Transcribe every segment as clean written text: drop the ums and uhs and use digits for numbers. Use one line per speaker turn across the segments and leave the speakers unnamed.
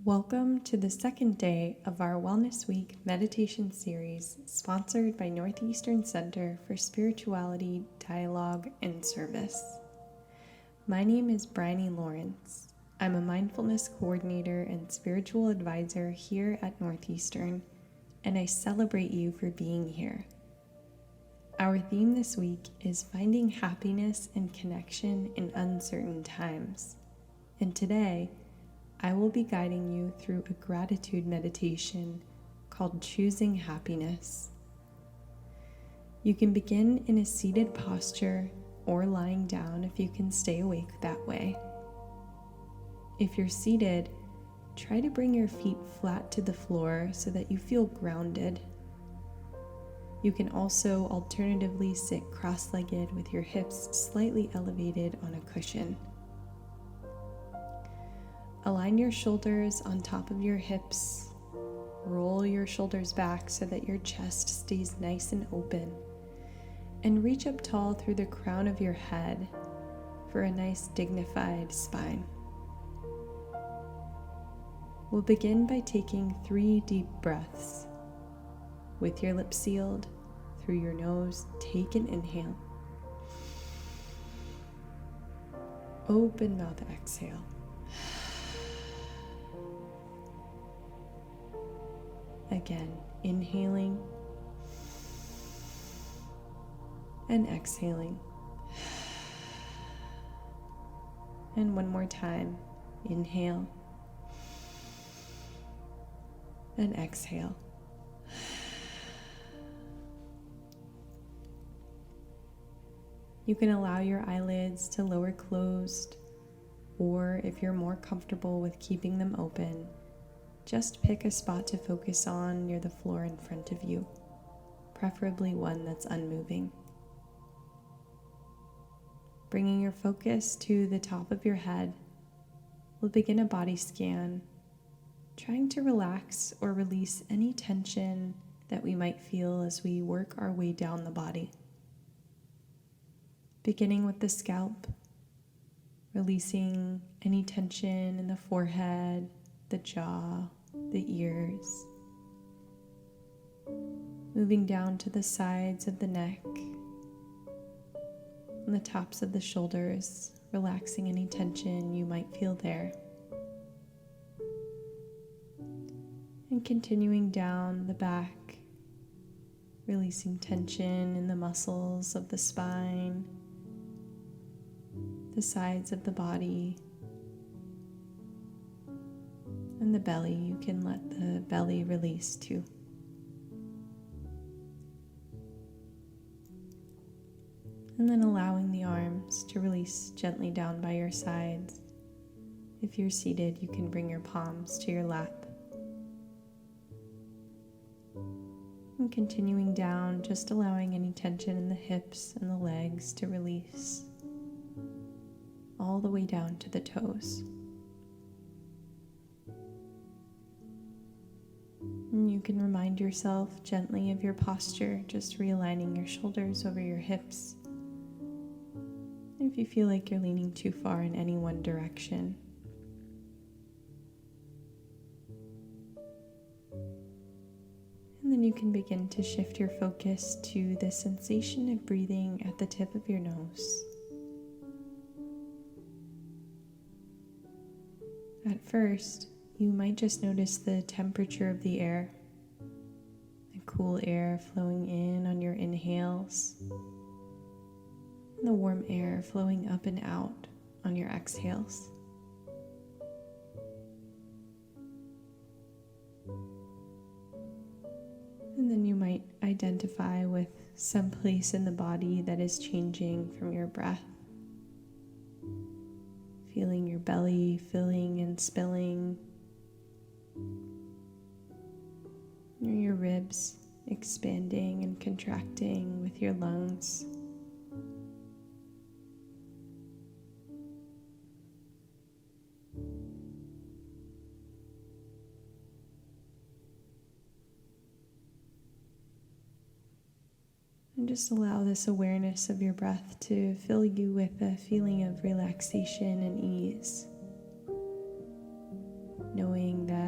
Welcome to the second day of our Wellness Week meditation series sponsored by Northeastern Center for Spirituality, Dialogue, and Service. My name is Bryony Lawrence. I'm a mindfulness coordinator and spiritual advisor here at Northeastern, and I celebrate you for being here. Our theme this week is finding happiness and connection in uncertain times, and today I will be guiding you through a gratitude meditation called Choosing Happiness. You can begin in a seated posture or lying down if you can stay awake that way. If you're seated, try to bring your feet flat to the floor so that you feel grounded. You can also alternatively sit cross-legged with your hips slightly elevated on a cushion. Align your shoulders on top of your hips. Roll your shoulders back so that your chest stays nice and open. And reach up tall through the crown of your head for a nice dignified spine. We'll begin by taking 3 deep breaths. With your lips sealed, through your nose, take an inhale. Open mouth exhale. Again, inhaling and exhaling. And one more time, inhale and exhale. You can allow your eyelids to lower closed, or if you're more comfortable with keeping them open, just pick a spot to focus on near the floor in front of you, preferably one that's unmoving. Bringing your focus to the top of your head, we'll begin a body scan, trying to relax or release any tension that we might feel as we work our way down the body. Beginning with the scalp, releasing any tension in the forehead, the jaw, the ears, moving down to the sides of the neck and the tops of the shoulders, relaxing any tension you might feel there. And continuing down the back, releasing tension in the muscles of the spine, the sides of the body, and the belly. You can let the belly release too. And then allowing the arms to release gently down by your sides. If you're seated, you can bring your palms to your lap. And continuing down, just allowing any tension in the hips and the legs to release all the way down to the toes. And you can remind yourself gently of your posture, just realigning your shoulders over your hips. If you feel like you're leaning too far in any one direction, and then you can begin to shift your focus to the sensation of breathing at the tip of your nose. At first, you might just notice the temperature of the air, the cool air flowing in on your inhales, and the warm air flowing up and out on your exhales. And then you might identify with some place in the body that is changing from your breath. Feeling your belly filling and spilling, or your ribs expanding and contracting with your lungs. And just allow this awareness of your breath to fill you with a feeling of relaxation and ease, knowing that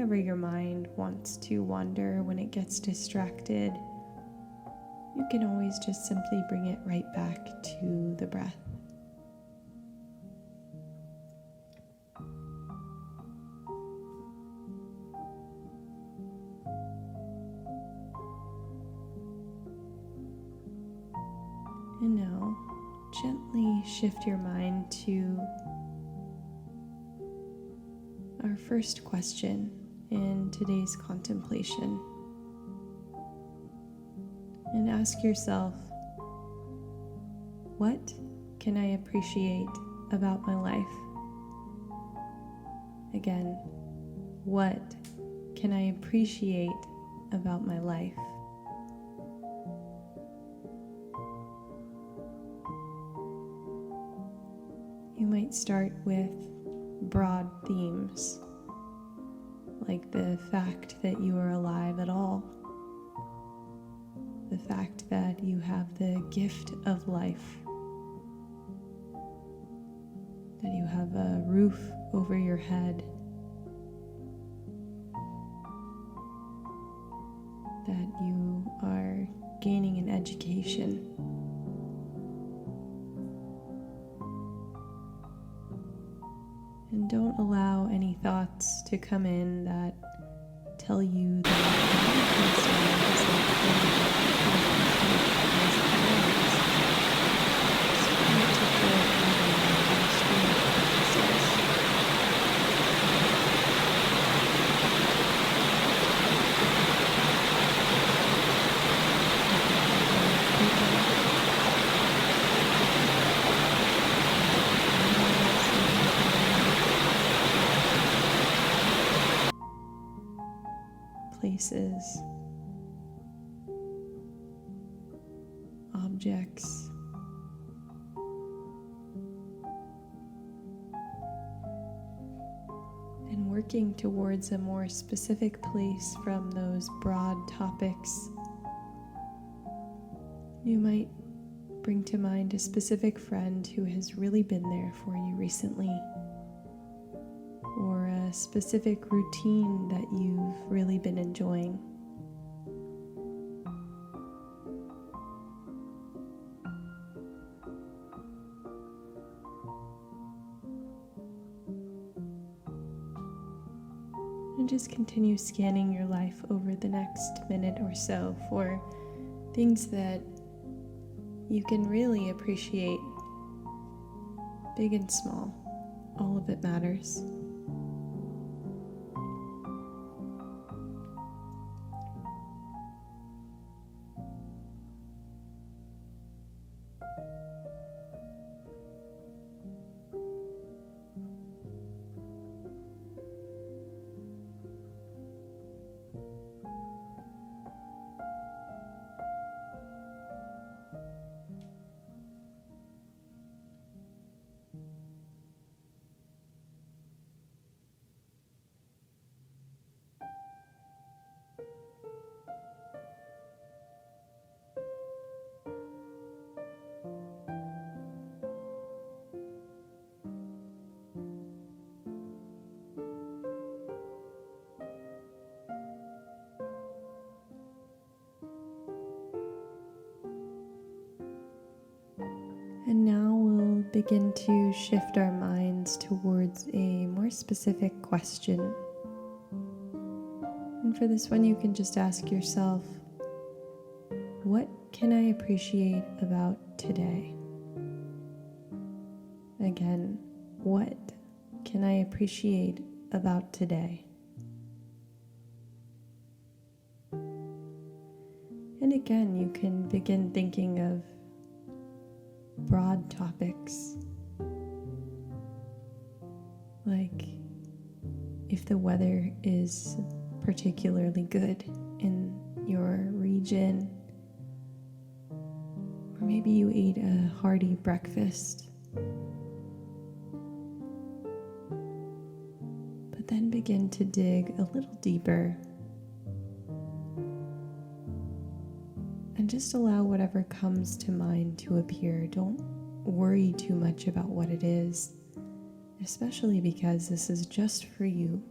whenever your mind wants to wander, when it gets distracted, you can always just simply bring it right back to the breath. And now, gently shift your mind to our first question in today's contemplation. And ask yourself, what can I appreciate about my life? Again, what can I appreciate about my life? You might start with broad themes, like the fact that you are alive at all, the fact that you have the gift of life, that you have a roof over your head, that you are gaining an education. And don't allow any thoughts to come in that tell you places, objects, and working towards a more specific place from those broad topics. You might bring to mind a specific friend who has really been there for you recently, or a specific routine that you've really been enjoying. And just continue scanning your life over the next minute or so for things that you can really appreciate, big and small. All of it matters. And now we'll begin to shift our minds towards a more specific question. And for this one, you can just ask yourself, what can I appreciate about today? Again, what can I appreciate about today? And again, you can begin thinking of broad topics, like if the weather is particularly good in your region, or maybe you ate a hearty breakfast. But then begin to dig a little deeper and just allow whatever comes to mind to appear. Don't worry too much about what it is, especially because this is just for you.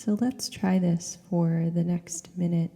So let's try this for the next minute,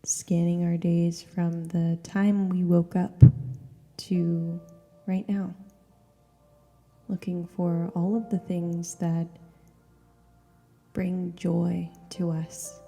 scanning our days from the time we woke up to right now, looking for all of the things that bring joy to us.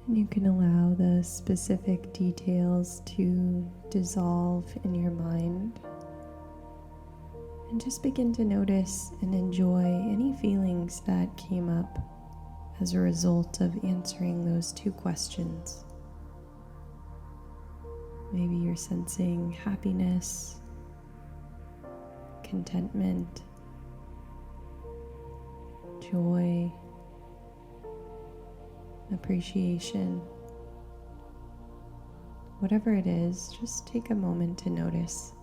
And you can allow the specific details to dissolve in your mind and just begin to notice and enjoy any feelings that came up as a result of answering those two questions. Maybe you're sensing happiness, contentment, joy, appreciation. Whatever it is, just take a moment to notice.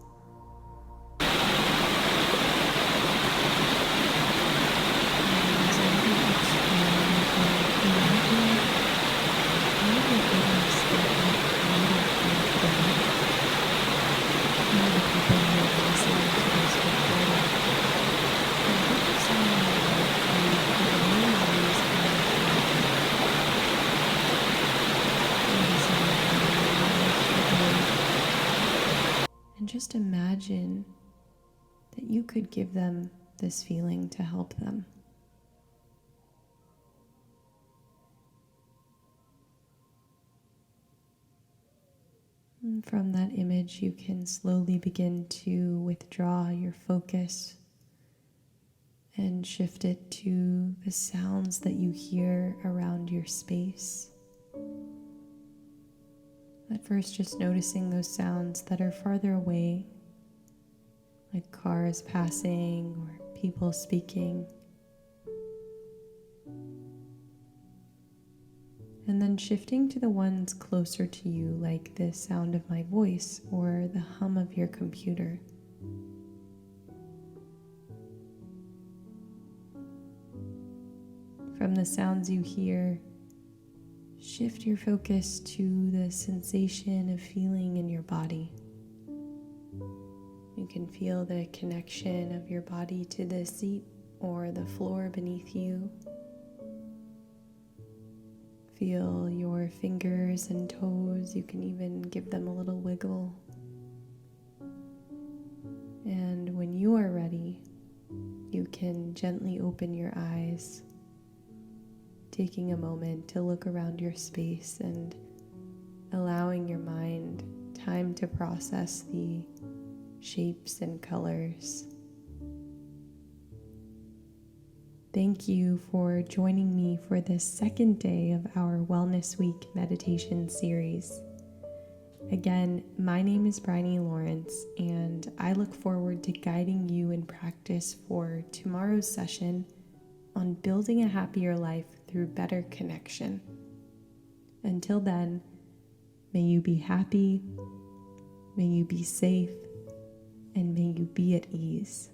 And just imagine that you could give them this feeling to help them. And from that image, you can slowly begin to withdraw your focus and shift it to the sounds that you hear around your space. At first, just noticing those sounds that are farther away, like cars passing or people speaking. And then shifting to the ones closer to you, like the sound of my voice or the hum of your computer. From the sounds you hear, shift your focus to the sensation of feeling in your body. You can feel the connection of your body to the seat or the floor beneath you. Feel your fingers and toes. You can even give them a little wiggle. And when you are ready, you can gently open your eyes, taking a moment to look around your space and allowing your mind time to process the shapes and colors. Thank you for joining me for this second day of our Wellness Week meditation series. Again, my name is Bryony Lawrence, and I look forward to guiding you in practice for tomorrow's session on building a happier life through better connection. Until then, may you be happy, may you be safe, and may you be at ease.